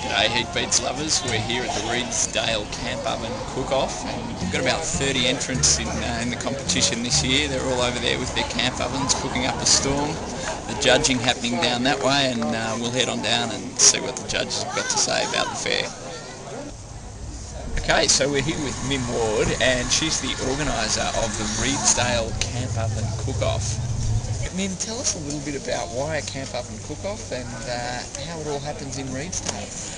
G'day Heat Beats lovers, we're here at the Redesdale Camp Oven Cook-Off and we've got about 30 entrants in the competition this year. They're all over there with their camp ovens cooking up a storm. The judging happening down that way and we'll head on down and see what the judges have got to say about the fair. Okay, so we're here with Mim Ward and she's the organiser of the Redesdale Camp Oven Cook-Off. Mim, tell us a little bit about why a camp oven cook-off and how it all happens in Redesdale.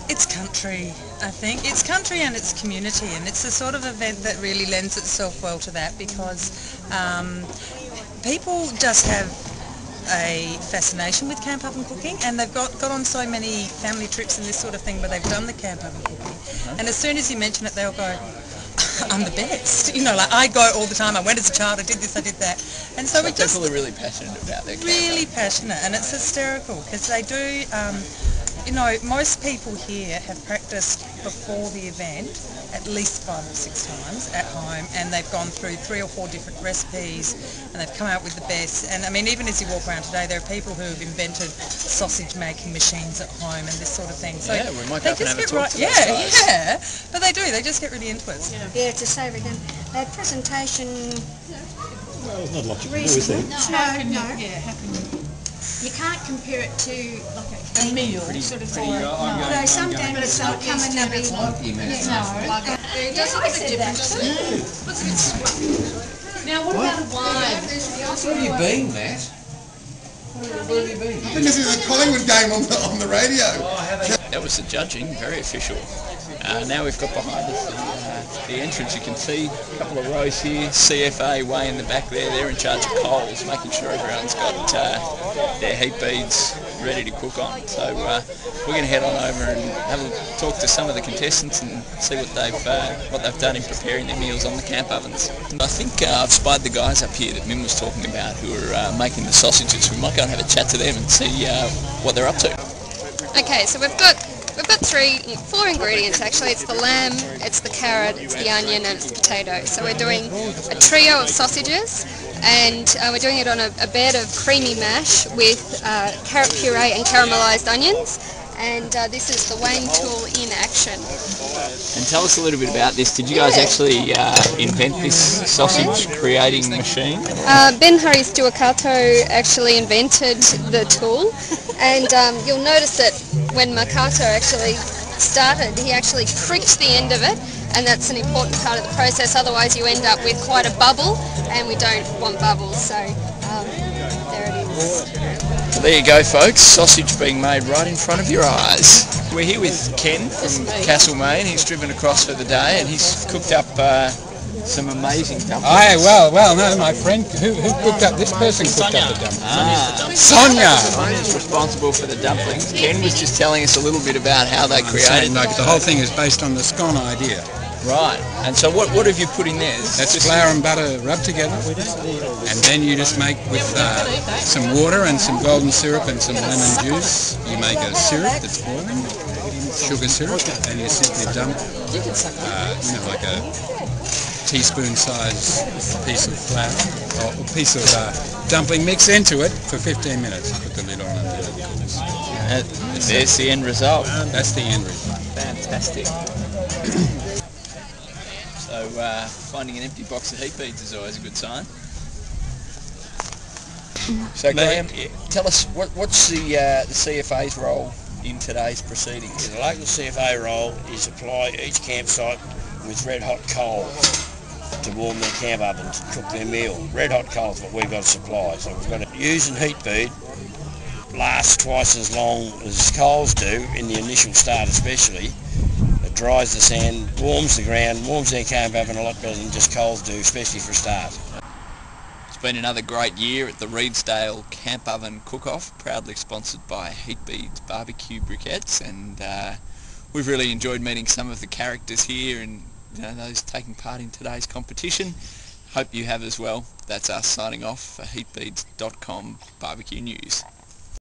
It's country, I think. It's country and it's community, and it's the sort of event that really lends itself well to that because people just have a fascination with camp oven cooking, and they've got on so many family trips and this sort of thing where they've done the camp oven cooking. And as soon as you mention it, they'll go, I'm the best. You know, like I go all the time. I went as a child, I did this, I did that. And so we just... People are really passionate about their camp really oven. passionate, and it's hysterical because they do, you know, most people here have practiced before the event at least 5 or 6 times at home, and they've gone through 3 or 4 different recipes and they've come out with the best. And I mean, even as you walk around today, there are people who have invented sausage making machines at home and this sort of thing. So yeah, we might have to have a talk to those guys. Yeah, but they do, they just get really into it. Yeah, it's a savoury gun. Their presentation... Well, there's not a lot you can do, is there? No. Yeah, You can't compare it to like a meal sort of thing. Although some days they'll come and they'll be... It does look a bit different, doesn't it? Looks a bit scruffy. Now, what about a wine? Where have you been, Matt? Where have you been? I think this is a Collingwood game on the radio. That was the judging, very official. Now we've got behind us the entrance. You can see a couple of rows here, CFA way in the back there. They're in charge of coals, making sure everyone's got their heat beads ready to cook on. So we're going to head on over and have a talk to some of the contestants and see what they've done in preparing their meals on the camp ovens. I think I've spied the guys up here that Mim was talking about who are making the sausages. We might go and have a chat to them and see what they're up to. Okay, so we've got 4 ingredients actually. It's the lamb, it's the carrot, it's the onion and it's the potato. So we're doing a trio of sausages and we're doing it on a bed of creamy mash with carrot puree and caramelised onions. And this is the weighing tool in action. And tell us a little bit about this. Did you guys actually invent this sausage creating machine? Ben Harry Stuakato actually invented the tool, and you'll notice that when Makato actually started, he actually pricked the end of it, and that's an important part of the process. Otherwise you end up with quite a bubble, and we don't want bubbles, so there it is. Well, there you go folks, sausage being made right in front of your eyes. We're here with Ken from Castlemaine. He's driven across for the day and he's cooked up some amazing dumplings. Aye, well, no, my friend, who cooked up, this person cooked up the dumplings. Sonia! Sonia's responsible for the dumplings. Ken was just telling us a little bit about how they created Like the whole thing is based on the scone idea. Right, and so what have you put in there? That's flour and butter rubbed together, and then you just make with some water and some golden syrup and some lemon juice. You make a syrup that's boiling, sugar syrup, and you simply dump, like a teaspoon-sized piece of flour or a piece of dumpling mix into it for 15 minutes. Put the lid on until it cools. There's the end result. That's the end result. Fantastic. So finding an empty box of heat beads is always a good sign. So Graham, tell us what's the CFA's role in today's proceedings? The local CFA role is supply each campsite with red hot coals to warm their camp ovens and cook their meal. Red hot coals is what we've got to supply. So we've got to use and heat bead lasts twice as long as coals do in the initial start especially. It dries the sand, warms the ground, warms their camp oven a lot better than just coals do, especially for a start. It's been another great year at the Redesdale Camp Oven Cook-Off, proudly sponsored by Heat Beads Barbecue Briquettes, and we've really enjoyed meeting some of the characters here and those taking part in today's competition. Hope you have as well. That's us signing off for heatbeads.com Barbecue News.